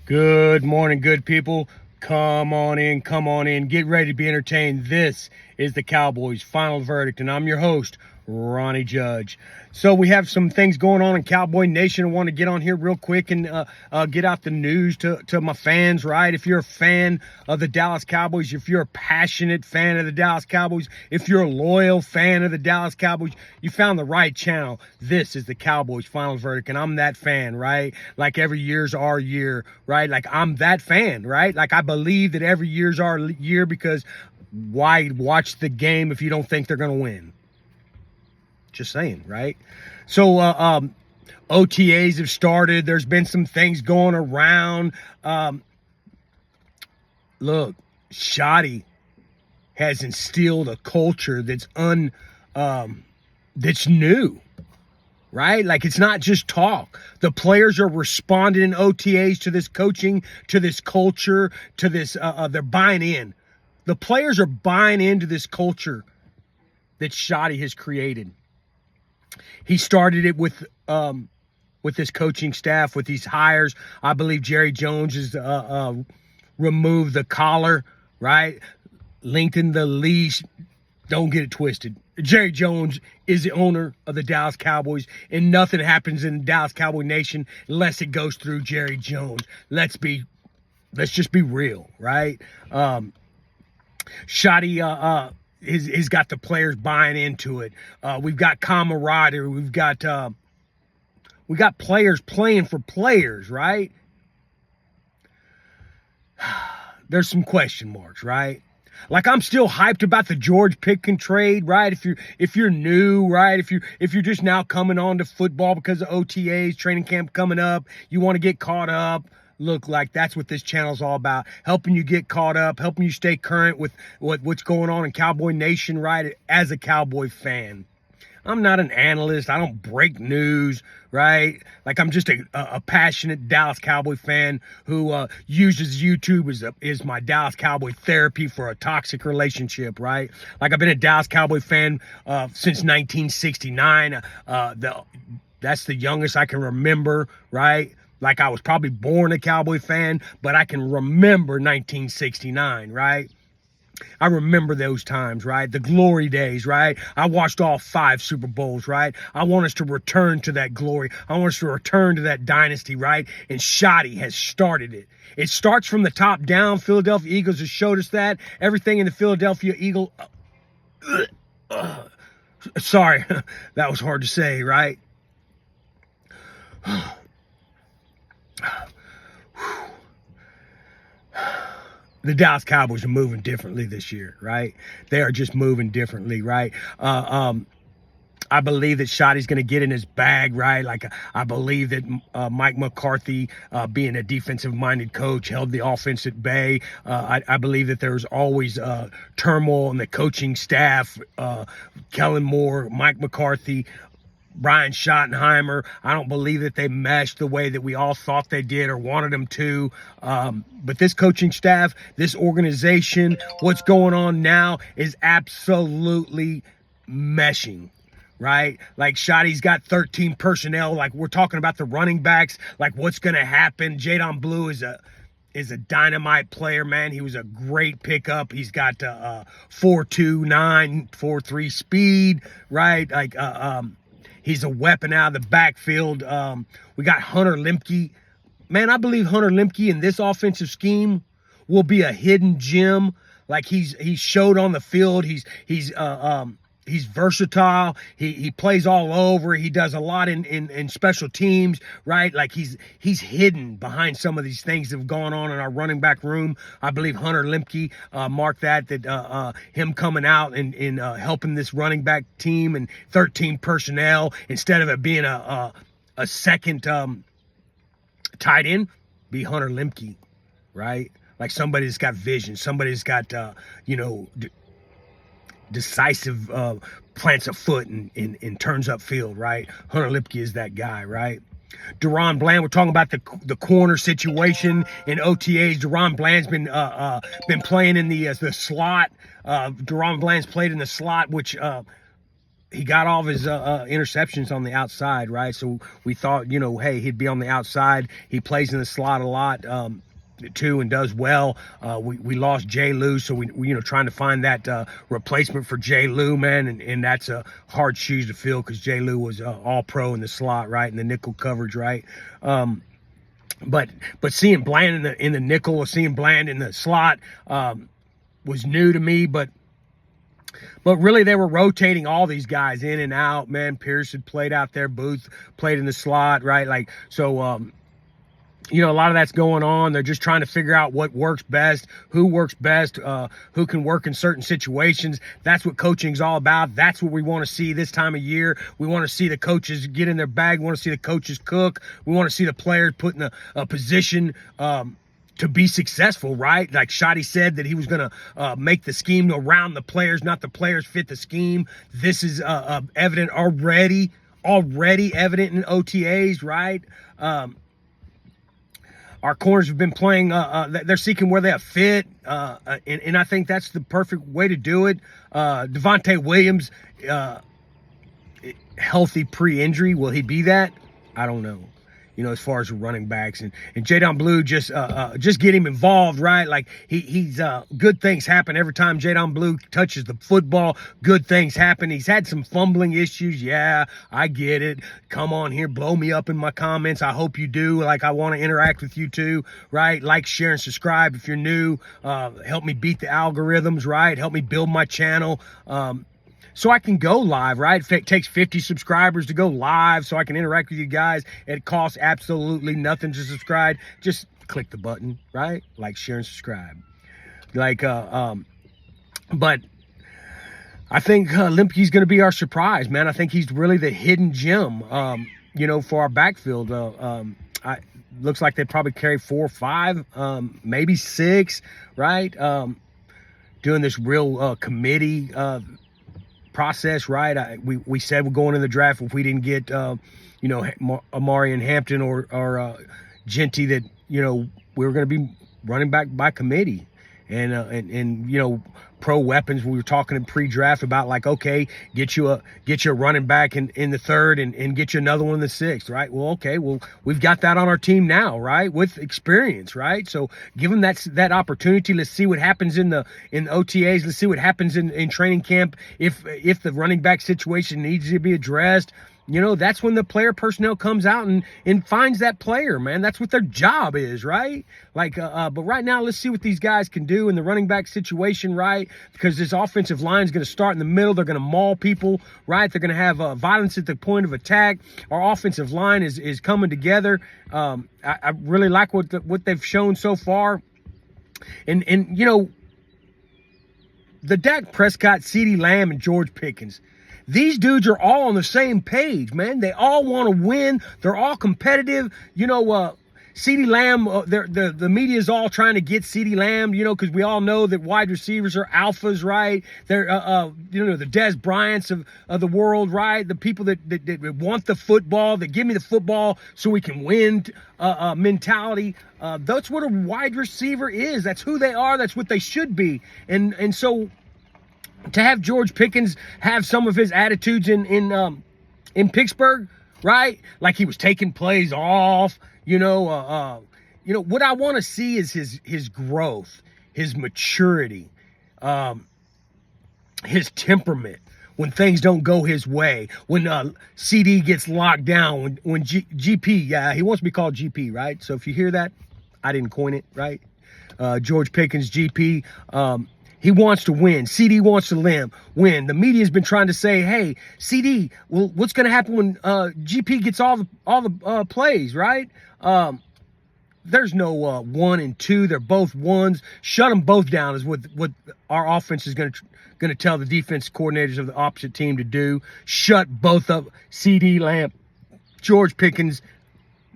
Good morning, good people. Come on in. Get ready to be entertained. This is the Cowboys Final Verdict, and I'm your host, Ronnie Judge. So we have some things going on in Cowboy Nation. I want to get on here real quick and get out the news to my fans, right? If you're a fan of the Dallas Cowboys, if you're a passionate fan of the Dallas Cowboys, if you're a loyal fan of the Dallas Cowboys, you found the right channel. This is the Cowboys Final Verdict, and I'm that fan, right? Like every year's our year, right? Like I'm that fan, right? Like I believe that every year's our year, because why watch the game if you don't think they're going to win? Just saying, right? So OTAs have started. There's been some things going around. Look, Shoddy has instilled a culture that's new, right? Like it's not just talk. The players are responding in OTAs to this coaching, to this culture, to this. They're buying in. The players are buying into this culture that Shoddy has created. He started it with his coaching staff, with these hires. I believe Jerry Jones has removed the collar, right? Lengthened the leash. Don't get it twisted. Jerry Jones is the owner of the Dallas Cowboys, and nothing happens in Dallas Cowboy Nation unless it goes through Jerry Jones. Let's just be real, right? Shoddy he's got the players buying into it. We've got camaraderie. We got players playing for players, right? There's some question marks, right? Like I'm still hyped about the George Pickens trade, right? If you're new, right? If you're just now coming on to football because of OTAs, training camp coming up, you want to get caught up. Look, like that's what this channel's all about, helping you get caught up, helping you stay current with what's going on in Cowboy Nation, right? As a Cowboy fan. I'm not an analyst. I don't break news, right? Like I'm just a passionate Dallas Cowboy fan who uses YouTube as my Dallas Cowboy therapy for a toxic relationship, right? Like I've been a Dallas Cowboy fan since 1969. That's the youngest I can remember, right? Like I was probably born a Cowboy fan, but I can remember 1969, right? I remember those times, right? The glory days, right? I watched all 5 Super Bowls, right? I want us to return to that glory. I want us to return to that dynasty, right? And Shoddy has started it. It starts from the top down. Philadelphia Eagles has showed us that. Everything in the Philadelphia Eagle. Sorry, that was hard to say, right? The Dallas Cowboys are moving differently this year, right? They are just moving differently, right? I believe that Shoddy's going to get in his bag, right? Like I believe that Mike McCarthy, being a defensive-minded coach, held the offense at bay. I believe that there's always turmoil in the coaching staff. Kellen Moore, Mike McCarthy, Brian Schottenheimer. I don't believe that they meshed the way that we all thought they did or wanted them to. But this coaching staff, this organization, what's going on now is absolutely meshing, right? Like Shoddy's got 13 personnel. Like we're talking about the running backs. Like what's going to happen? Jadon Blue is a dynamite player, man. He was a great pickup. He's got 4.29, 4.3 speed, right? Like he's a weapon out of the backfield. We got Hunter Lemke. Man, I believe Hunter Lemke in this offensive scheme will be a hidden gem. Like he showed on the field. He's versatile. He plays all over. He does a lot in special teams, right? Like he's hidden behind some of these things that have gone on in our running back room. I believe Hunter Lemke marked that him coming out and helping this running back team and 13 personnel instead of it being a second tight end, be Hunter Lemke, right? Like somebody's got vision, somebody's got decisive plants a foot and turns up field, right? Hunter Lemke is that guy, right? Deron Bland, we're talking about the corner situation in OTAs. Deron Bland's been playing in the slot. Deron Bland's played in the slot, which he got all of his interceptions on the outside, right? So we thought, hey, he'd be on the outside. He plays in the slot a lot, too, and does well. We lost Jay Lou, so we trying to find that replacement for Jay Lou, man, and that's a hard shoes to fill because Jay Lou was all pro in the slot, right, in the nickel coverage, right. But seeing Bland in the nickel or seeing Bland in the slot was new to me, but really they were rotating all these guys in and out, man. Pierce had played out there, Booth played in the slot, right? Like, so, a lot of that's going on. They're just trying to figure out what works best, who works best, who can work in certain situations. That's what coaching's all about. That's what we want to see this time of year. We want to see the coaches get in their bag. We want to see the coaches cook. We want to see the players put in a position to be successful, right? Like Shotty said that he was going to make the scheme around the players, not the players fit the scheme. This is evident already evident in OTAs, right? Our corners have been playing, they're seeking where they have fit, and I think that's the perfect way to do it. Devontae Williams, healthy pre-injury, will he be that? I don't know. As far as running backs and Jadon Blue, just get him involved, right? Like he's good things happen every time Jadon Blue touches the football. Good things happen. He's had some fumbling issues. Yeah, I get it. Come on here, blow me up in my comments. I hope you do. Like, I want to interact with you too, right? Like, share, and subscribe if you're new. Help me beat the algorithms, right? Help me build my channel. So I can go live, right? It takes 50 subscribers to go live so I can interact with you guys. It costs absolutely nothing to subscribe. Just click the button, right? Like, share, and subscribe. Like, but I think Limke's going to be our surprise, man. I think he's really the hidden gem, for our backfield. Looks like they probably carry 4 or 5, maybe 6, right? Doing this real committee process, right? We said we're going in the draft if we didn't get Amari and Hampton or Genty, that we were going to be running back by committee, and pro weapons. We were talking in pre-draft about, like, okay, get you a running back in the 3rd and get you another one in the 6th, right? Well, okay, we've got that on our team now, right, with experience, right? So give them that opportunity. Let's see what happens in OTAs. Let's see what happens in training camp. If the running back situation needs to be addressed, that's when the player personnel comes out and finds that player, man. That's what their job is, right? Like, but right now, let's see what these guys can do in the running back situation, right? Because this offensive line is going to start in the middle. They're going to maul people, right? They're going to have violence at the point of attack. Our offensive line is coming together. I really like what they've shown so far. And the Dak Prescott, CeeDee Lamb, and George Pickens, these dudes are all on the same page, man. They all want to win. They're all competitive. CeeDee Lamb, the media is all trying to get CeeDee Lamb, because we all know that wide receivers are alphas, right? They're, the Des Bryants of the world, right? The people that want the football, that give me the football so we can win mentality. That's what a wide receiver is. That's who they are. That's what they should be. And so to have George Pickens have some of his attitudes in Pittsburgh, right? Like he was taking plays off, what I want to see is his growth, his maturity, his temperament when things don't go his way, when CD gets locked down, when GP, he wants to be called GP, right? So if you hear that, I didn't coin it, right? George Pickens, GP, he wants to win. CD wants to win. The media's been trying to say, hey, CD, well, what's going to happen when GP gets all the plays, right? There's no 1 and 2. They're both ones. Shut them both down is what our offense is going to tell the defense coordinators of the opposite team to do. Shut both up. CD Lamb, George Pickens,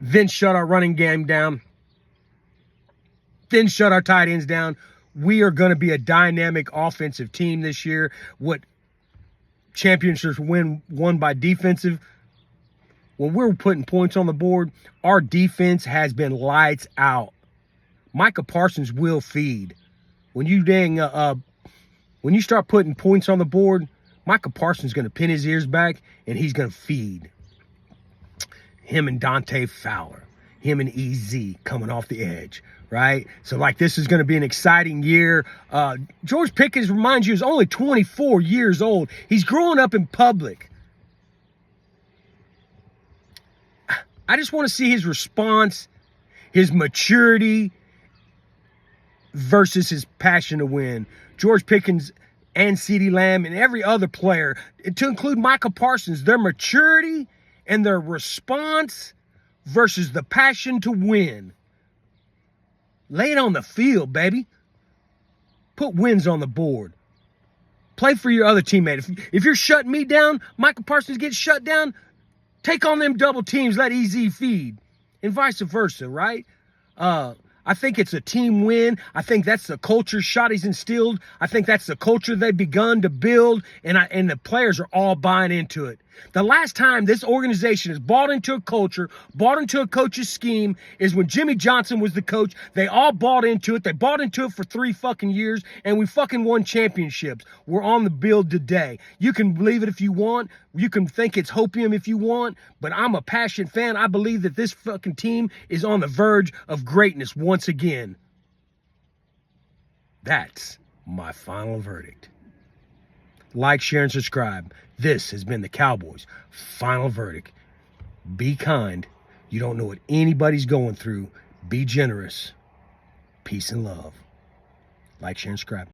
then shut our running game down. Then shut our tight ends down. We are going to be a dynamic offensive team this year. What championships won by defensive? When we're putting points on the board, our defense has been lights out. Micah Parsons will feed. When you start putting points on the board, Michael Parsons is going to pin his ears back, and he's going to feed him and Dante Fowler, him and EZ coming off the edge, right? So, like, this is going to be an exciting year. George Pickens, reminds you, is only 24 years old. He's growing up in public. I just want to see his response, his maturity versus his passion to win. George Pickens and CeeDee Lamb and every other player, to include Michael Parsons, their maturity and their response versus the passion to win. Lay it on the field, baby. Put wins on the board. Play for your other teammate. If you're shutting me down, Michael Parsons gets shut down, take on them double teams, let EZ feed, and vice versa, right? I think it's a team win. I think that's the culture Shotty's instilled. I think that's the culture they've begun to build, and the players are all buying into it. The last time this organization has bought into a culture, bought into a coach's scheme, is when Jimmy Johnson was the coach. They all bought into it. They bought into it for 3 fucking years, and we fucking won championships. We're on the build today. You can believe it if you want. You can think it's hopium if you want, but I'm a passionate fan. I believe that this fucking team is on the verge of greatness once again. That's my final verdict. Like, share, and subscribe. This has been the Cowboys' final verdict. Be kind. You don't know what anybody's going through. Be generous. Peace and love. Like, share, and subscribe.